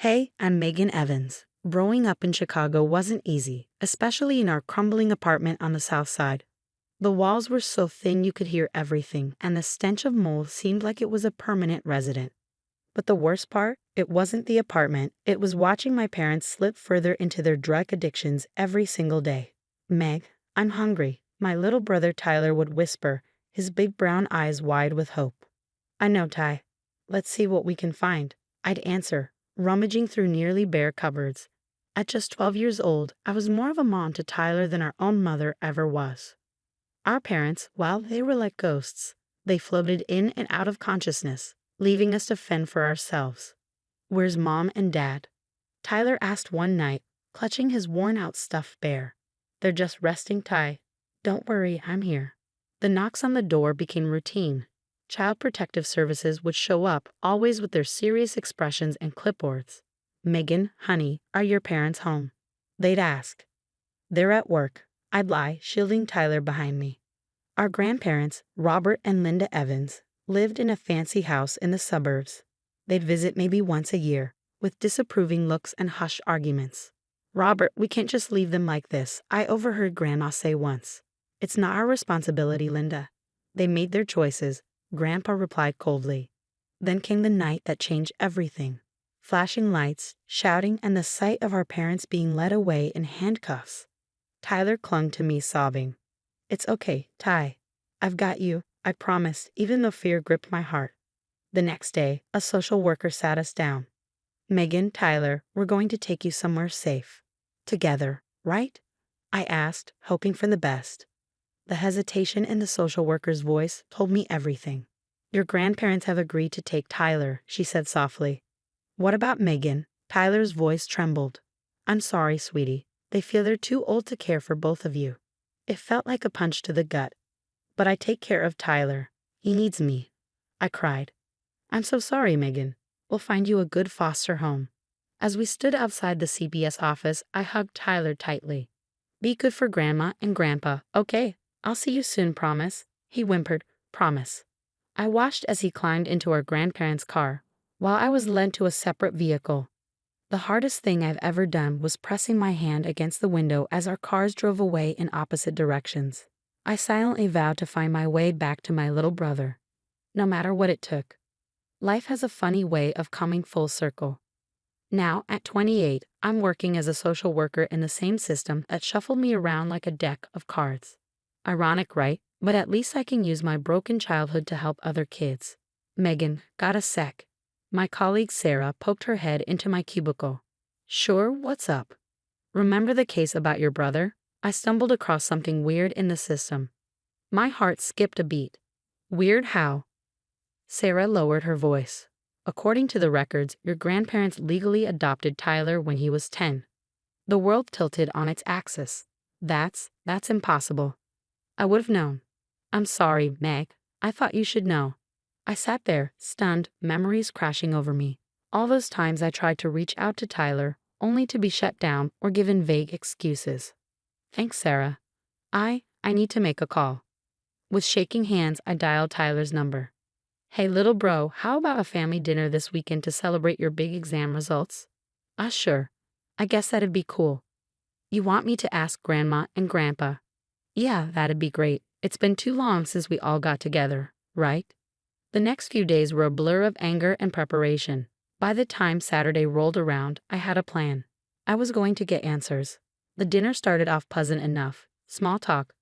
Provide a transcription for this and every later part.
Hey, I'm Megan Evans. Growing up in Chicago wasn't easy, especially in our crumbling apartment on the south side. The walls were so thin you could hear everything, and the stench of mold seemed like it was a permanent resident. But the worst part? It wasn't the apartment, it was watching my parents slip further into their drug addictions every single day. Meg, I'm hungry, my little brother Tyler would whisper, his big brown eyes wide with hope. I know, Ty. Let's see what we can find, I'd answer, rummaging through nearly bare cupboards. At just 12 years old, I was more of a mom to Tyler than our own mother ever was. Our parents, well, they were like ghosts. They floated in and out of consciousness, leaving us to fend for ourselves. Where's Mom and Dad? Tyler asked one night, clutching his worn-out stuffed bear. They're just resting, Ty. Don't worry, I'm here. The knocks on the door became routine. Child Protective Services would show up, always with their serious expressions and clipboards. Megan, honey, are your parents home? They'd ask. They're at work, I'd lie, shielding Tyler behind me. Our grandparents, Robert and Linda Evans, lived in a fancy house in the suburbs. They'd visit maybe once a year, with disapproving looks and hushed arguments. Robert, we can't just leave them like this, I overheard Grandma say once. It's not our responsibility, Linda. They made their choices, Grandpa replied coldly. Then came the night that changed everything. Flashing lights, shouting, and the sight of our parents being led away in handcuffs. Tyler clung to me, sobbing. It's okay, Ty. I've got you, I promised, even though fear gripped my heart. The next day, a social worker sat us down. Megan, Tyler, we're going to take you somewhere safe. Together, right? I asked, hoping for the best. The hesitation in the social worker's voice told me everything. Your grandparents have agreed to take Tyler, she said softly. What about Megan? Tyler's voice trembled. I'm sorry, sweetie. They feel they're too old to care for both of you. It felt like a punch to the gut. But I take care of Tyler. He needs me. I cried. I'm so sorry, Megan. We'll find you a good foster home. As we stood outside the CPS office, I hugged Tyler tightly. Be good for Grandma and Grandpa. Okay, I'll see you soon, promise. He whimpered, promise. I watched as he climbed into our grandparents' car, while I was led to a separate vehicle. The hardest thing I've ever done was pressing my hand against the window as our cars drove away in opposite directions. I silently vowed to find my way back to my little brother, no matter what it took. Life has a funny way of coming full circle. Now, at 28, I'm working as a social worker in the same system that shuffled me around like a deck of cards. Ironic, right? But at least I can use my broken childhood to help other kids. Megan, got a sec? My colleague Sarah poked her head into my cubicle. Sure, what's up? Remember the case about your brother? I stumbled across something weird in the system. My heart skipped a beat. Weird how? Sarah lowered her voice. According to the records, your grandparents legally adopted Tyler when he was 10. The world tilted on its axis. That's impossible. I would have known. I'm sorry, Meg. I thought you should know. I sat there, stunned, memories crashing over me. All those times I tried to reach out to Tyler, only to be shut down or given vague excuses. Thanks, Sarah. I need to make a call. With shaking hands, I dialed Tyler's number. Hey, little bro, how about a family dinner this weekend to celebrate your big exam results? Sure. I guess that'd be cool. You want me to ask Grandma and Grandpa? Yeah, that'd be great. It's been too long since we all got together, right? The next few days were a blur of anger and preparation. By the time Saturday rolled around, I had a plan. I was going to get answers. The dinner started off pleasant enough. Small talk,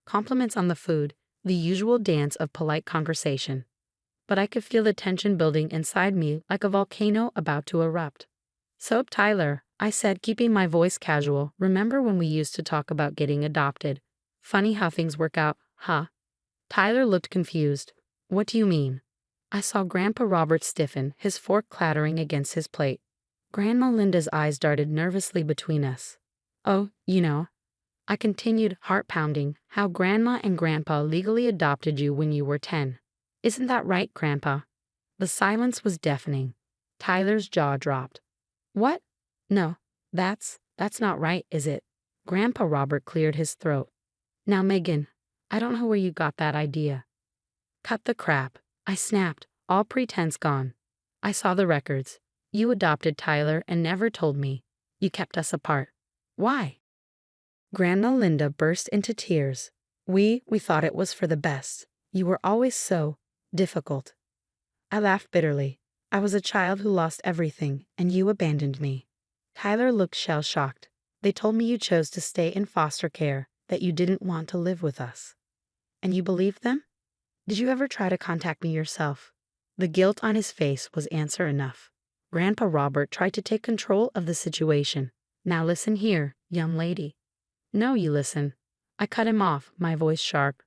compliments on the food, the usual dance of polite conversation. But I could feel the tension building inside me like a volcano about to erupt. So, Tyler, I said, keeping my voice casual, remember when we used to talk about getting adopted? Funny how things work out, huh? Tyler looked confused. What do you mean? I saw Grandpa Robert stiffen, his fork clattering against his plate. Grandma Linda's eyes darted nervously between us. Oh, you know. I continued, heart pounding, how Grandma and Grandpa legally adopted you when you were 10. Isn't that right, Grandpa? The silence was deafening. Tyler's jaw dropped. What? No, that's not right, is it? Grandpa Robert cleared his throat. Now, Megan, I don't know where you got that idea. Cut the crap, I snapped, all pretense gone. I saw the records. You adopted Tyler and never told me. You kept us apart. Why?" Grandma Linda burst into tears. We thought it was for the best. You were always so difficult." I laughed bitterly. I was a child who lost everything, and you abandoned me. Tyler looked shell-shocked. "They told me you chose to stay in foster care, that you didn't want to live with us. And you believed them? Did you ever try to contact me yourself?" The guilt on his face was answer enough. Grandpa Robert tried to take control of the situation. "Now listen here, young lady." "No, you listen." I cut him off, my voice sharp.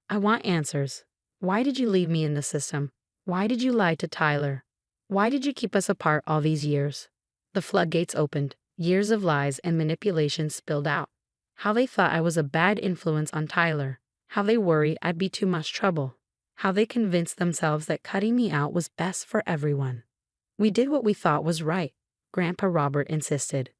"I want answers. Why did you leave me in the system? Why did you lie to Tyler? Why did you keep us apart all these years?" The floodgates opened. Years of lies and manipulation spilled out. How they thought I was a bad influence on Tyler. How they worried I'd be too much trouble. How they convinced themselves that cutting me out was best for everyone. "We did what we thought was right," Grandpa Robert insisted.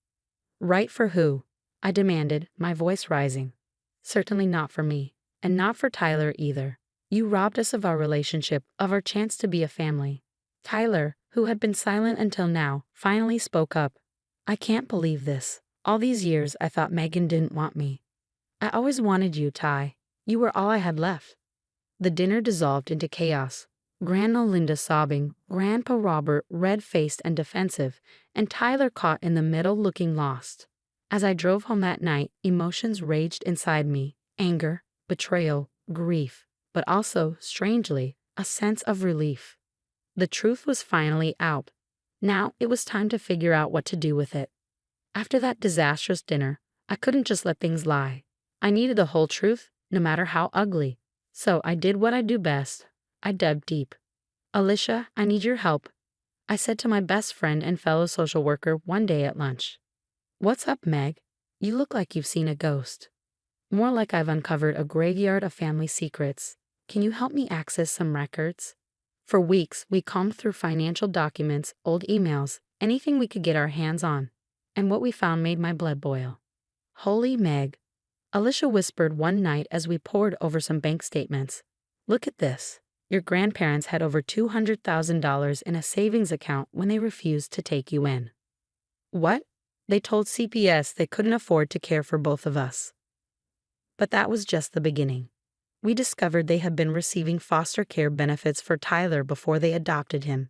"Right for who?" I demanded, my voice rising. "Certainly not for me. And not for Tyler either. You robbed us of our relationship, of our chance to be a family." Tyler, who had been silent until now, finally spoke up. "I can't believe this. All these years I thought Megan didn't want me. I always wanted you, Ty. You were all I had left." The dinner dissolved into chaos. Grandma Linda sobbing, Grandpa Robert red-faced and defensive, and Tyler caught in the middle looking lost. As I drove home that night, emotions raged inside me. Anger, betrayal, grief, but also, strangely, a sense of relief. The truth was finally out. Now it was time to figure out what to do with it. After that disastrous dinner, I couldn't just let things lie. I needed the whole truth, no matter how ugly. So I did what I do best. I dug deep. "Alicia, I need your help," I said to my best friend and fellow social worker one day at lunch. "What's up, Meg? You look like you've seen a ghost." "More like I've uncovered a graveyard of family secrets. Can you help me access some records?" For weeks, we combed through financial documents, old emails, anything we could get our hands on. And what we found made my blood boil. "Holy Meg," Alicia whispered one night as we pored over some bank statements. "Look at this. Your grandparents had over $200,000 in a savings account when they refused to take you in." "What?" "They told CPS they couldn't afford to care for both of us." But that was just the beginning. We discovered they had been receiving foster care benefits for Tyler before they adopted him.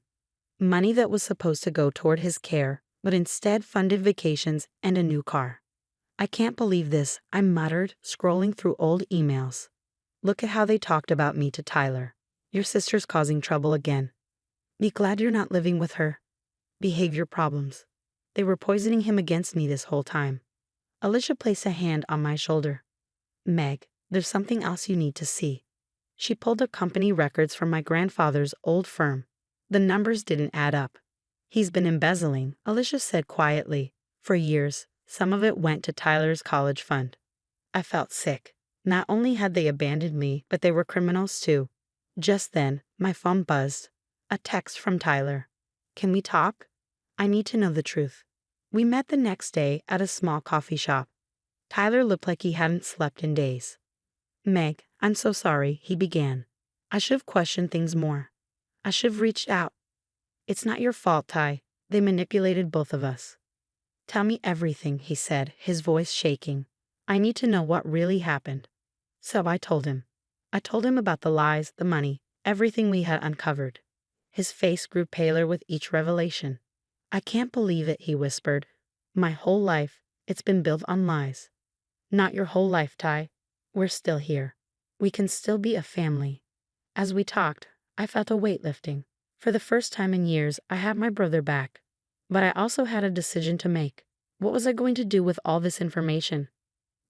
Money that was supposed to go toward his care, but instead funded vacations and a new car. "I can't believe this," I muttered, scrolling through old emails. "Look at how they talked about me to Tyler. Your sister's causing trouble again. Be glad you're not living with her. Behavior problems. They were poisoning him against me this whole time." Alicia placed a hand on my shoulder. "Meg, there's something else you need to see." She pulled up company records from my grandfather's old firm. The numbers didn't add up. "He's been embezzling," Alicia said quietly. "For years. Some of it went to Tyler's college fund." I felt sick. Not only had they abandoned me, but they were criminals too. Just then, my phone buzzed. A text from Tyler. "Can we talk? I need to know the truth." We met the next day at a small coffee shop. Tyler looked like he hadn't slept in days. "Meg, I'm so sorry," he began. "I should have questioned things more. I should have reached out. It's not your fault, Ty. They manipulated both of us." "Tell me everything," he said, his voice shaking. "I need to know what really happened." So I told him. I told him about the lies, the money, everything we had uncovered. His face grew paler with each revelation. "I can't believe it," he whispered. "My whole life, it's been built on lies." "Not your whole life, Ty. We're still here. We can still be a family." As we talked, I felt a weight lifting. For the first time in years, I had my brother back. But I also had a decision to make. What was I going to do with all this information?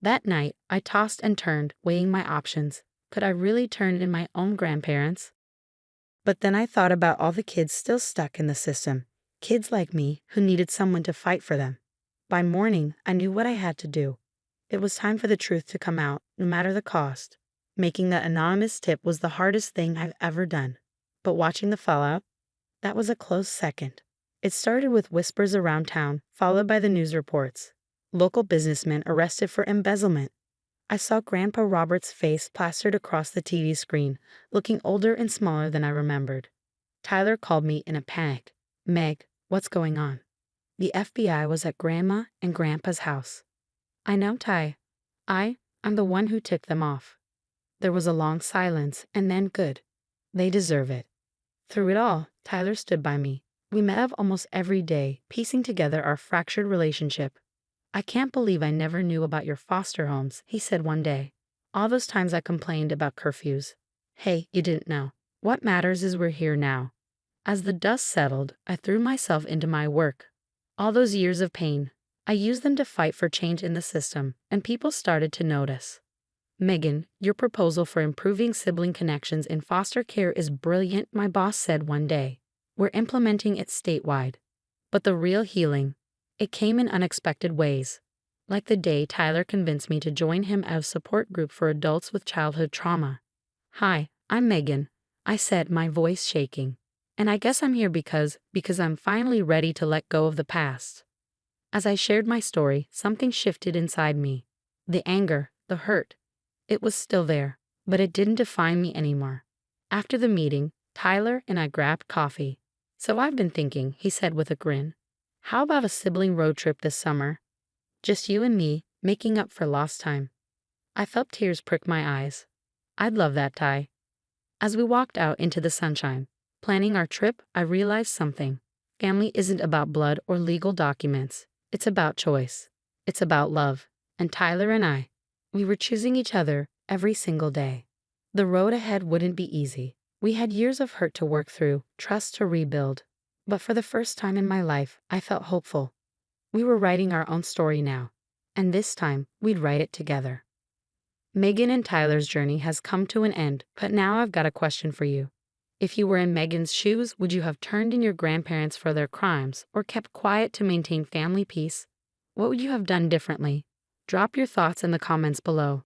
That night, I tossed and turned, weighing my options. Could I really turn in my own grandparents? But then I thought about all the kids still stuck in the system. Kids like me who needed someone to fight for them. By morning, I knew what I had to do. It was time for the truth to come out, no matter the cost. Making that anonymous tip was the hardest thing I've ever done. But watching the fallout, that was a close second. It started with whispers around town, followed by the news reports. Local businessmen arrested for embezzlement. I saw Grandpa Robert's face plastered across the TV screen, looking older and smaller than I remembered. Tyler called me in a panic. "Meg, What's going on? The FBI was at Grandma and Grandpa's house. I know, Ty. I'm the one who ticked them off. There was a long silence, and then good. They deserve it. Through it all, Tyler stood by me. We met up almost every day, piecing together our fractured relationship. I can't believe I never knew about your foster homes, he said one day. All those times I complained about curfews. Hey, you didn't know. What matters is we're here now. As the dust settled, I threw myself into my work. All those years of pain, I used them to fight for change in the system, and people started to notice. Megan, your proposal for improving sibling connections in foster care is brilliant, my boss said one day. We're implementing it statewide. But the real healing, it came in unexpected ways. Like the day Tyler convinced me to join him at a support group for adults with childhood trauma. Hi, I'm Megan, I said, my voice shaking. And I guess I'm here because I'm finally ready to let go of the past. As I shared my story, something shifted inside me. The anger, the hurt. It was still there, but it didn't define me anymore. After the meeting, Tyler and I grabbed coffee. So I've been thinking, he said with a grin. How about a sibling road trip this summer? Just you and me, making up for lost time. I felt tears prick my eyes. I'd love that, Ty. As we walked out into the sunshine, planning our trip, I realized something. Family isn't about blood or legal documents. It's about choice. It's about love. And Tyler and I, we were choosing each other every single day. The road ahead wouldn't be easy. We had years of hurt to work through, trust to rebuild. But for the first time in my life, I felt hopeful. We were writing our own story now. And this time, we'd write it together. Megan and Tyler's journey has come to an end, but now I've got a question for you. If you were in Megan's shoes, would you have turned in your grandparents for their crimes or kept quiet to maintain family peace? What would you have done differently? Drop your thoughts in the comments below.